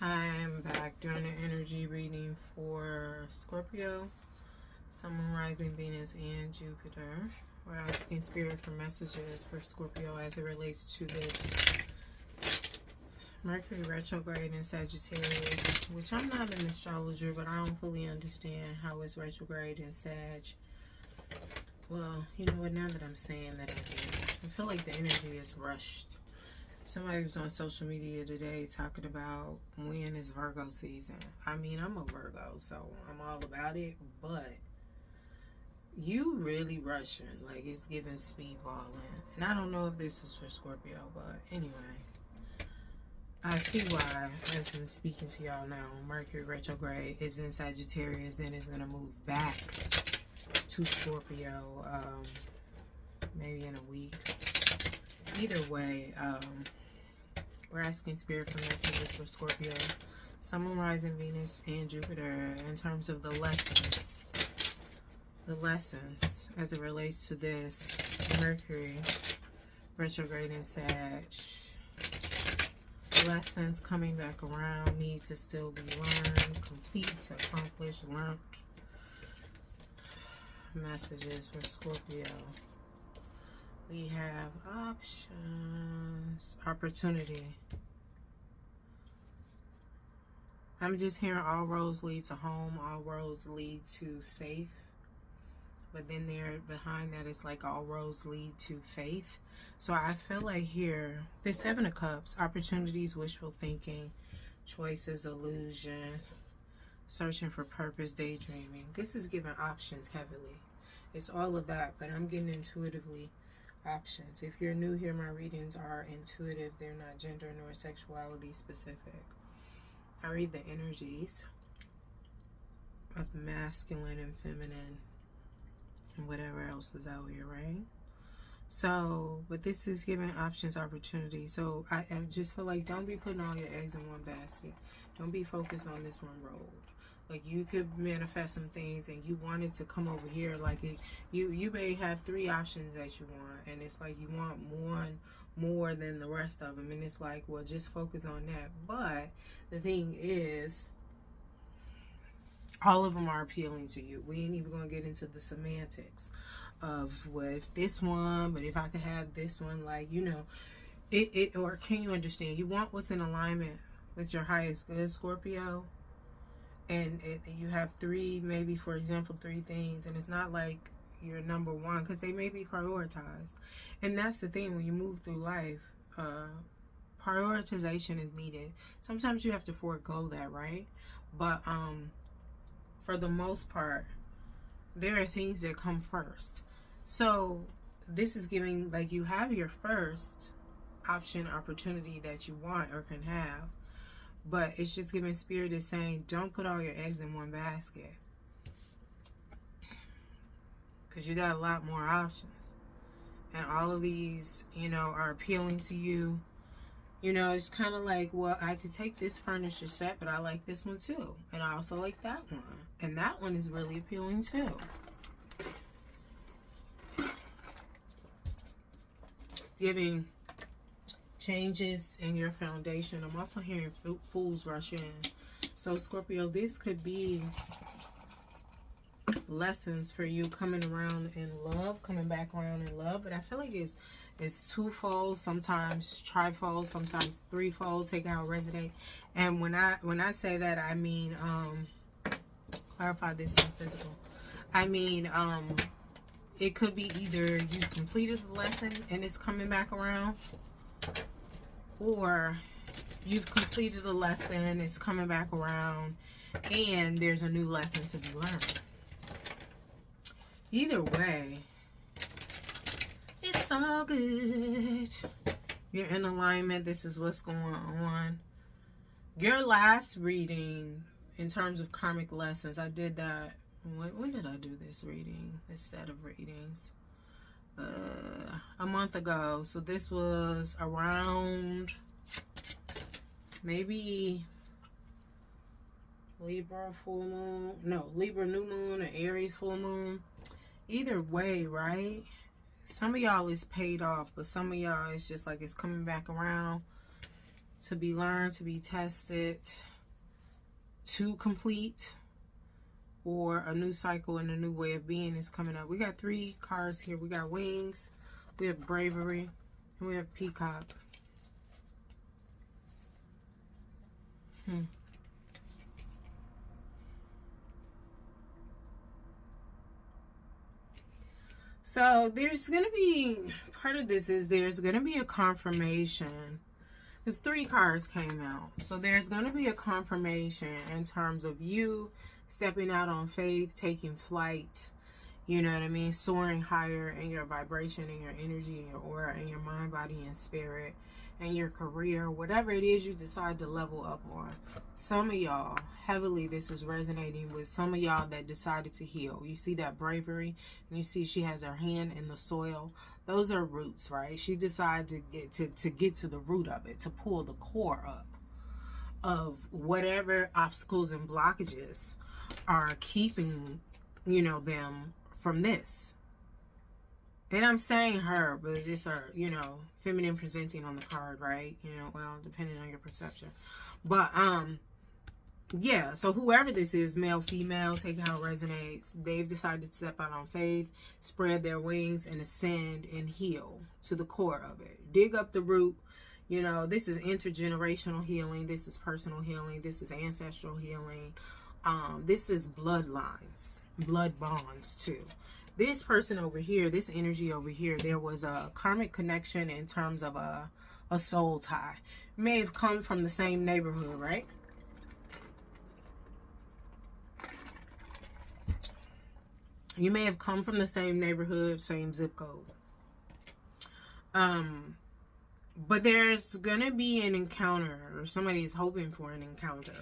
I'm back doing an energy reading for Scorpio, Sun, Moon, Rising, Venus, and Jupiter. We're asking Spirit for messages for Scorpio as it relates to this Mercury retrograde in Sagittarius, which I'm not an astrologer, but I don't fully understand how it's retrograde in Sag. Well, you know what, now that I'm saying that I feel like the energy is rushed. Somebody was on social media today talking about when is Virgo season. I mean, I'm a Virgo, so I'm all about it, but you really rushing. Like, it's giving speedballing. And I don't know if this is for Scorpio, but anyway. I see why, as I'm speaking to y'all now, Mercury retrograde is in Sagittarius, then it's going to move back to Scorpio maybe in a week. Either way, we're asking Spirit for messages for Scorpio, Sun, Moon, Rising, Venus, and Jupiter in terms of the lessons. The lessons as it relates to this Mercury retrograde in Sag. Lessons coming back around need to still be learned, complete, accomplished, learned. Messages for Scorpio. We have options, opportunity. I'm just hearing all roads lead to home, all roads lead to safe. But then there behind that is like all roads lead to faith. So I feel like here, the Seven of Cups, opportunities, wishful thinking, choices, illusion, searching for purpose, daydreaming. This is giving options heavily. It's all of that, but I'm getting intuitively options. If you're new here, my readings are intuitive. They're not gender nor sexuality specific. I read the energies of masculine and feminine and whatever else is out here, right? So, but this is giving options, opportunity. So I just feel like don't be putting all your eggs in one basket. Don't be focused on this one road. Like, you could manifest some things and you want it to come over here. Like, you may have 3 options that you want, and it's like you want one more than the rest of them, and it's like, well, just focus on that. But the thing is, all of them are appealing to you. We ain't even gonna get into the semantics of, well, if this one, but if I could have this one, like, you know, it or can you understand? You want what's in alignment with your highest good, Scorpio. And you have 3, maybe, for example, 3 things, and it's not like you're number one, because they may be prioritized. And that's the thing, when you move through life, prioritization is needed. Sometimes you have to forego that, right? But for the most part, there are things that come first. So this is giving, like, you have your first option, opportunity that you want or can have. But it's just giving Spirit is saying, don't put all your eggs in one basket. Because you got a lot more options. And all of these, you know, are appealing to you. You know, it's kind of like, well, I could take this furniture set, but I like this one too. And I also like that one. And that one is really appealing too. Giving changes in your foundation. I'm also hearing fools rush in. So Scorpio, this could be lessons for you coming around in love, coming back around in love. But I feel like it's twofold, sometimes trifold, sometimes threefold. Take how it resonates. And when I say that, I mean clarify this in physical. I mean it could be either you completed the lesson and it's coming back around, or you've completed the lesson, it's coming back around, and there's a new lesson to be learned. Either way, it's all good. You're in alignment. This is what's going on. Your last reading, in terms of karmic lessons, I did that. When did I do this reading? This set of readings? A month ago. So this was around maybe Libra full moon. No, Libra new moon or Aries full moon. Either way, right? Some of y'all is paid off, but some of y'all is just like it's coming back around to be learned, to be tested, to complete, or a new cycle and a new way of being is coming up. We got 3 cards here. We got wings, we have bravery, and we have peacock. So there's going to be, part of this is there's going to be a confirmation. Because 3 cards came out. So there's going to be a confirmation in terms of you stepping out on faith, taking flight, you know what I mean, soaring higher in your vibration, in your energy, in your aura, in your mind, body, and spirit, and your career, whatever it is you decide to level up on. Some of y'all, heavily this is resonating with some of y'all that decided to heal. You see that bravery, and you see she has her hand in the soil. Those are roots, right? She decided to get to the root of it, to pull the core up of whatever obstacles and blockages are keeping, you know, them from this. And I'm saying her, but it's her, you know, feminine presenting on the card, right? You know, well, depending on your perception. But, yeah, so whoever this is, male, female, take how it resonates, they've decided to step out on faith, spread their wings, and ascend and heal to the core of it. Dig up the root. You know, this is intergenerational healing. This is personal healing. This is ancestral healing. This is bloodlines, blood bonds too. This person over here, this energy over here, there was a karmic connection in terms of a soul tie. May have come from the same neighborhood, right? You may have come from the same neighborhood, same zip code. But there's gonna be an encounter, or somebody is hoping for an encounter,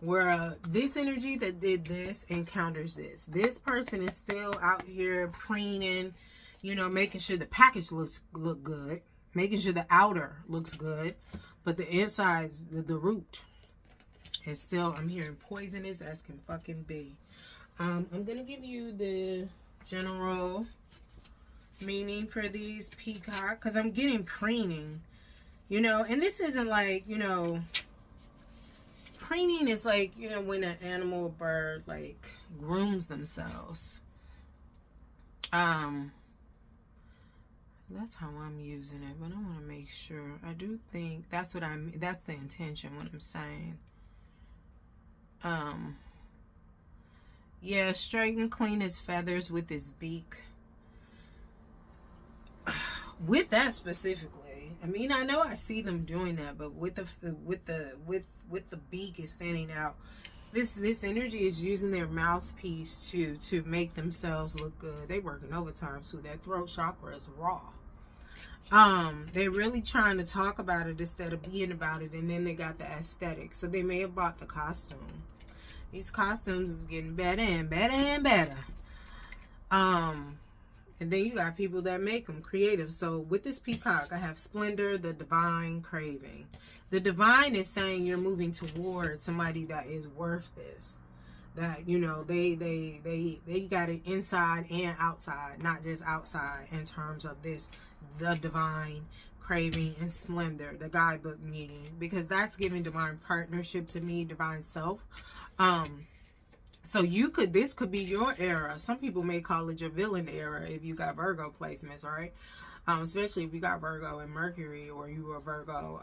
where this energy that did this encounters this. This person is still out here preening, you know, making sure the package look good, making sure the outer looks good, but the inside's the root is still, I'm hearing poisonous as can fucking be. I'm gonna give you the general meaning for these peacock, because I'm getting preening, you know, and this isn't like, you know, preening is like, you know, when an animal or bird like grooms themselves. That's how I'm using it, but I want to make sure. I do think that's what that's the intention, what I'm saying. Yeah, straight and clean his feathers with his beak. With that specifically, I mean, I know I see them doing that, but with the beak is standing out. This energy is using their mouthpiece to make themselves look good. They working overtime too. Their throat chakra is raw. They're really trying to talk about it instead of being about it, and then they got the aesthetic. So they may have bought the costume. These costumes is getting better and better and better. And then you got people that make them creative. So with this peacock, I have splendor, the divine, craving. The divine is saying you're moving towards somebody that is worth this. That, you know, they got it inside and outside, not just outside in terms of this, the divine, craving, and splendor, the guidebook meaning, because that's giving divine partnership to me, divine self. So this could be your era. Some people may call it your villain era if you got Virgo placements, right? Especially if you got Virgo and Mercury, or you were Virgo,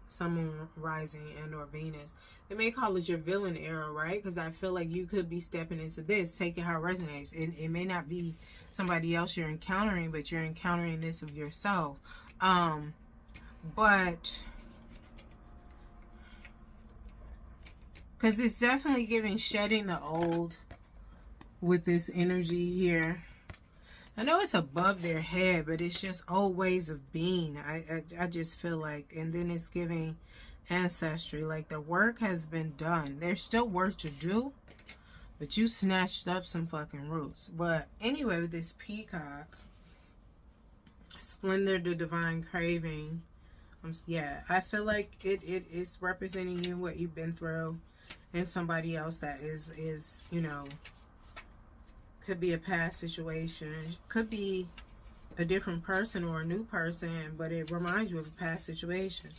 Sun, Rising, and or Venus. They may call it your villain era, right? Because I feel like you could be stepping into this. Take it how it resonates. It may not be somebody else you're encountering, but you're encountering this of yourself. But because it's definitely giving shedding the old with this energy here. I know it's above their head, but it's just old ways of being. I just feel like, and then it's giving ancestry, like the work has been done. There's still work to do, but you snatched up some fucking roots. But anyway, with this peacock, splendor, the divine craving, yeah, I feel like it is representing you, what you've been through, and somebody else that is, you know, could be a past situation, could be a different person or a new person, but it reminds you of a past situation.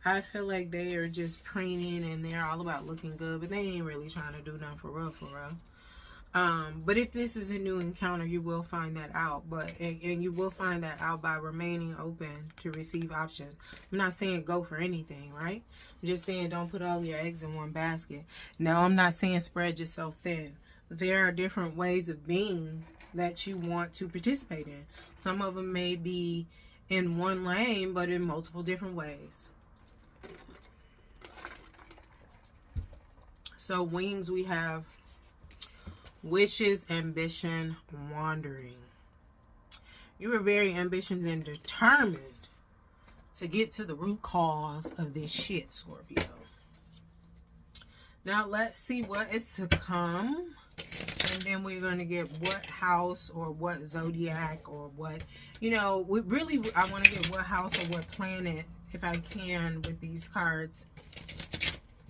I feel like they are just preening and they're all about looking good, but they ain't really trying to do nothing for real, for real. But if this is a new encounter, you will find that out. And you will find that out by remaining open to receive options. I'm not saying go for anything, right? I'm just saying don't put all your eggs in one basket. Now, I'm not saying spread yourself thin. There are different ways of being that you want to participate in. Some of them may be in one lane, but in multiple different ways. So wings, we have wishes, ambition, wandering. You are very ambitious and determined to get to the root cause of this shit, Scorpio. Now let's see what is to come. And then we're going to get what house or what zodiac or what, you know, I want to get what house or what planet, if I can, with these cards.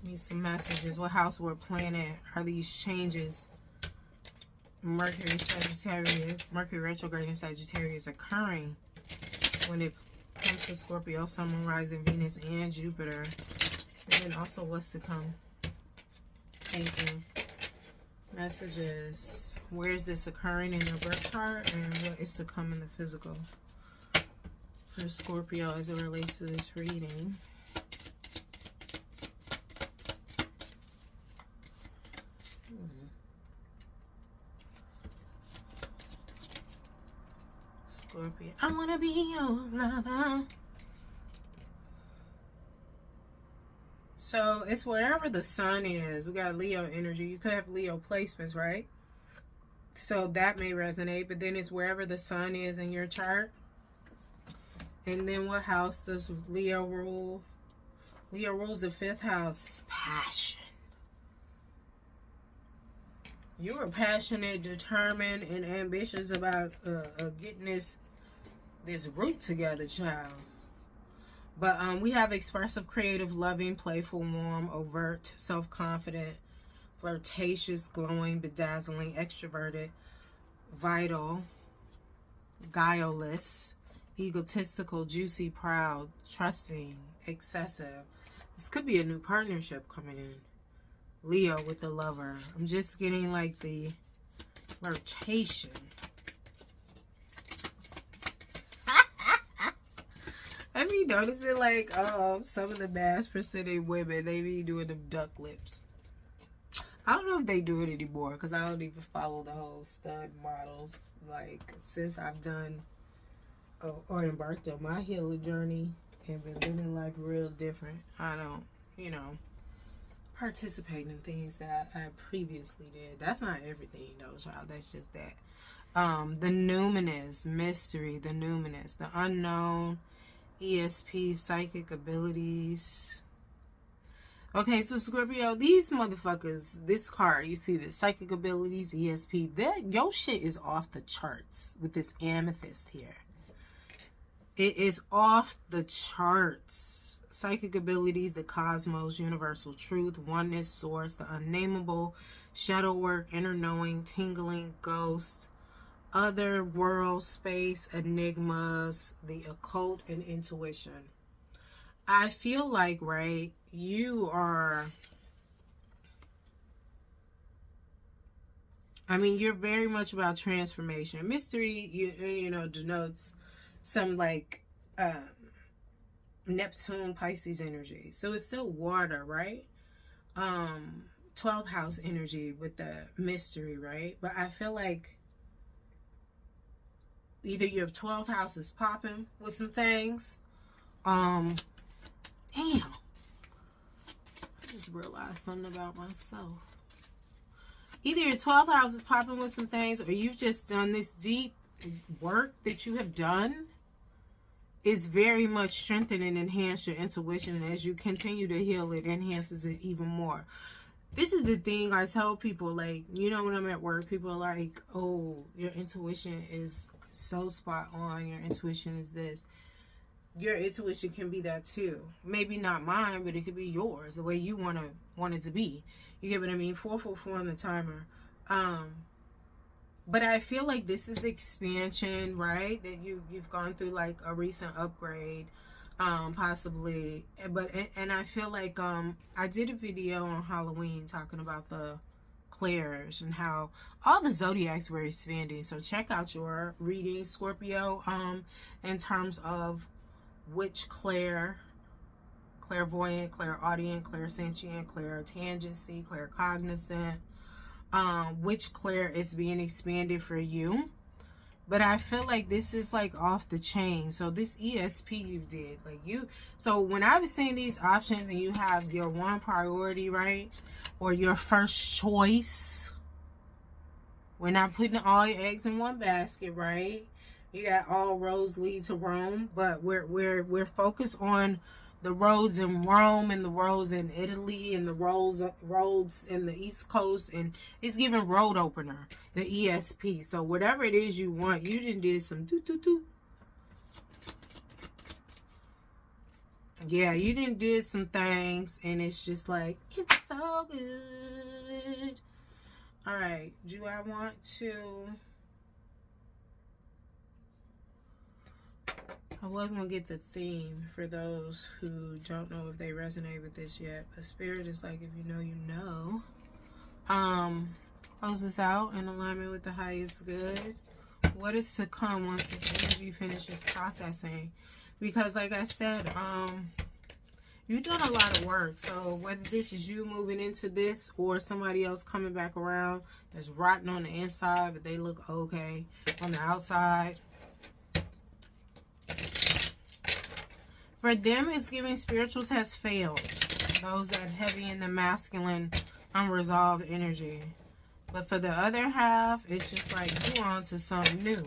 Need some messages. What house or what planet are these changes? Mercury, Sagittarius, Mercury retrograde in Sagittarius occurring when it comes to Scorpio, Sun, Moon, Rising, Venus, and Jupiter. And then also what's to come. Thank you. Messages. Where is this occurring in your birth chart, and what is to come in the physical for Scorpio as it relates to this reading? Scorpio, I want to be your lover. So it's wherever the sun is. We got Leo energy. You could have Leo placements, right? So that may resonate. But then it's wherever the sun is in your chart. And then what house does Leo rule? Leo rules the 5th house. Passion. You are passionate, determined, and ambitious about getting this root together, child. But we have expressive, creative, loving, playful, warm, overt, self-confident, flirtatious, glowing, bedazzling, extroverted, vital, guileless, egotistical, juicy, proud, trusting, excessive. This could be a new partnership coming in. Leo with the lover. I'm just getting like the flirtation. Have you noticed it? Like, some of the mass presenting women, they be doing them duck lips. I don't know if they do it anymore because I don't even follow the whole stud models. Like, since I've done or embarked on my healing journey and been living life real different, I don't, participate in things that I previously did. That's not everything, though, child. That's just that. The numinous, mystery, the numinous, the unknown, ESP, psychic abilities. Okay, so Scorpio, these motherfuckers, this card, you see this, psychic abilities, ESP, your shit is off the charts with this amethyst here. It is off the charts. Psychic abilities, the cosmos, universal truth, oneness, source, the unnameable, shadow work, inner knowing, tingling, ghost, other world, space, enigmas, the occult, and intuition. I feel like, right, you are, you're very much about transformation. Mystery, you know, denotes some like Neptune, Pisces energy. So it's still water, right? 12th house energy with the mystery, right? But I feel like either your 12th house is popping with some things. Damn. I just realized something about myself. Either your 12th house is popping with some things, or you've just done this deep work that you have done is very much strengthened and enhance your intuition. And as you continue to heal, it enhances it even more. This is the thing I tell people, like, when I'm at work, people are like, oh, your intuition is so spot on. Your intuition is this. Your intuition can be that too. Maybe not mine, but it could be yours, the way you want it to be. You get what I mean? 444 on the timer. But I feel like this is expansion, right? That you've gone through like a recent upgrade. possibly. But and I feel like I did a video on Halloween talking about the clairs and how all the zodiacs were expanding. So check out your reading, Scorpio, in terms of which clairvoyant, clairaudient, clairsentient, clairtangency, claircognizant, which clair is being expanded for you. But I feel like this is like off the chain. So this ESP you did, like so when I was saying these options and you have your one priority, right? Or your first choice. We're not putting all your eggs in one basket, right? You got all roads lead to Rome, but we're focused on the roads in Rome and the roads in Italy and the roads in the East Coast, and it's giving road opener, the ESP. So whatever it is you want, you did some doo. Yeah, you did some things, and it's just like, it's all good. All right, do I want to... I was going to get the theme for those who don't know if they resonate with this yet. But Spirit is like, if you know, you know. Close this out in alignment with the highest good. What is to come once this energy finishes processing? Because like I said, you've done a lot of work. So whether this is you moving into this or somebody else coming back around that's rotten on the inside, but they look okay on the outside. For them, it's giving spiritual tests failed. Those that heavy in the masculine, unresolved energy. But for the other half, it's just like you on to something new.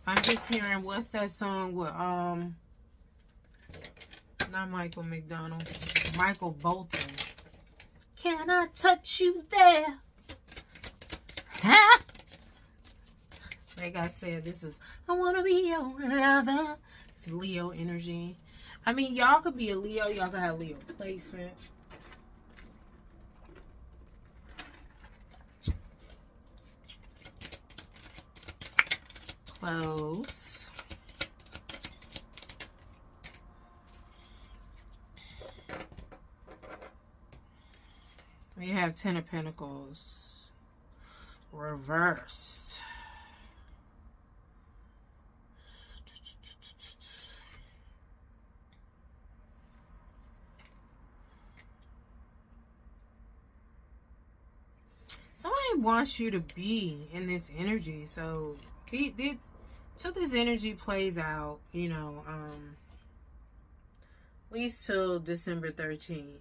I'm just hearing, what's that song with, not Michael McDonald, Michael Bolton. Can I touch you there? Huh? Like I said, this is, I want to be your lover. It's Leo energy. I mean, y'all could be a Leo. Y'all could have Leo placement. Close. We have 10 of Pentacles. Reversed. Somebody wants you to be in this energy. So till this energy plays out, you know, at least till December 13th.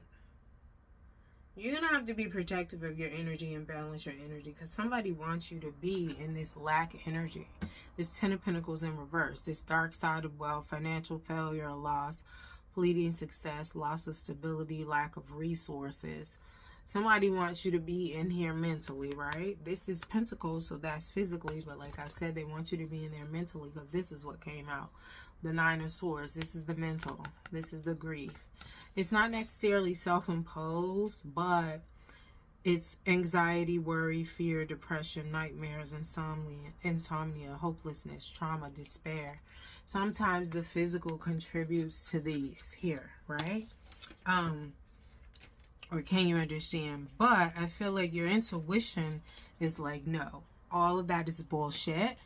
You're going to have to be protective of your energy and balance your energy, because somebody wants you to be in this lack energy. This 10 of Pentacles in reverse. This dark side of wealth, financial failure or loss, fleeting success, loss of stability, lack of resources. Somebody wants you to be in here mentally, right? This is Pentacles, so that's physically. But like I said, they want you to be in there mentally, because this is what came out. The 9 of Swords. This is the mental. This is the grief. It's not necessarily self-imposed, but it's anxiety, worry, fear, depression, nightmares, insomnia, hopelessness, trauma, despair. Sometimes the physical contributes to these here, right? Or can you understand? But I feel like your intuition is like, no, all of that is bullshit.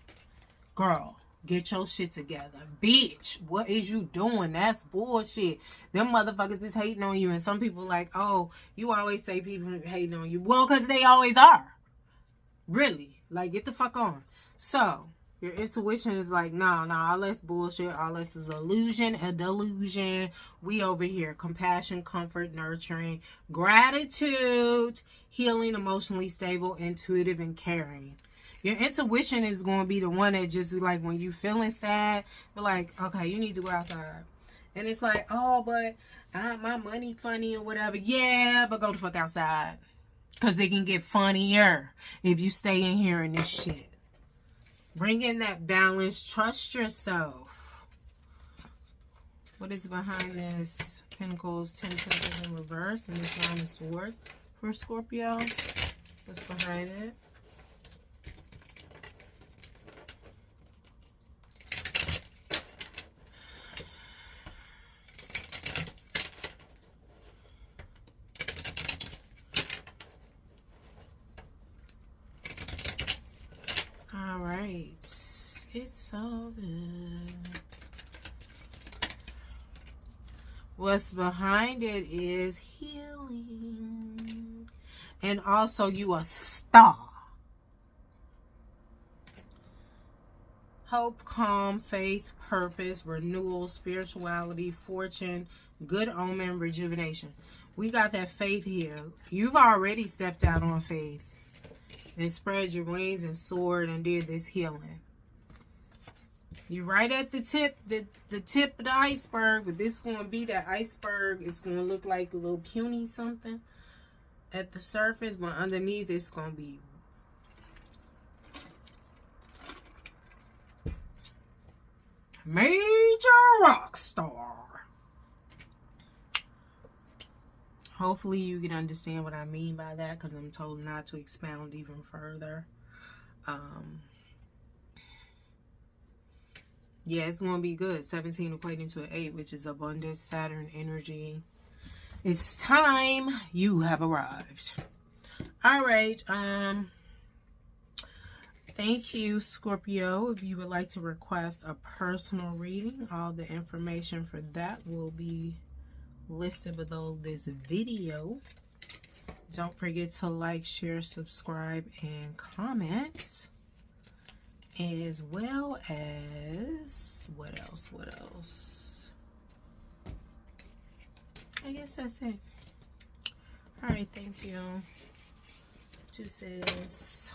Girl, get your shit together. Bitch, what is you doing? That's bullshit. Them motherfuckers is hating on you. And some people like, oh, you always say people hating on you. Well, because they always are. Really. Like, get the fuck on. So, your intuition is like, no, all that's bullshit. All this is illusion, a delusion. We over here. Compassion, comfort, nurturing, gratitude, healing, emotionally stable, intuitive, and caring. Your intuition is going to be the one that just, like, when you feeling sad, you're like, okay, you need to go outside. And it's like, oh, but my money funny or whatever. Yeah, but go the fuck outside. Because it can get funnier if you stay in here in this shit. Bring in that balance. Trust yourself. What is behind this? Pentacles, 10 Pentacles in reverse. And this 9 of Swords for Scorpio. What's behind it? It's so good. What's behind it is healing. And also you a star. Hope, calm, faith, purpose, renewal, spirituality, fortune, good omen, rejuvenation. We got that faith here. You've already stepped out on faith and spread your wings and soared and did this healing. You're right at the tip, the tip of the iceberg, but this is going to be that iceberg. It's going to look like a little puny something at the surface, but underneath it's going to be major rock star. Hopefully you can understand what I mean by that, because I'm told not to expound even further. Yeah, it's going to be good. 17 equating to an 8, which is abundance, Saturn energy. It's time. You have arrived. All right. Thank you, Scorpio. If you would like to request a personal reading, all the information for that will be listed below this video. Don't forget to like, share, subscribe, and comment. As well as, what else? I guess that's it. All right, thank you. Deuces.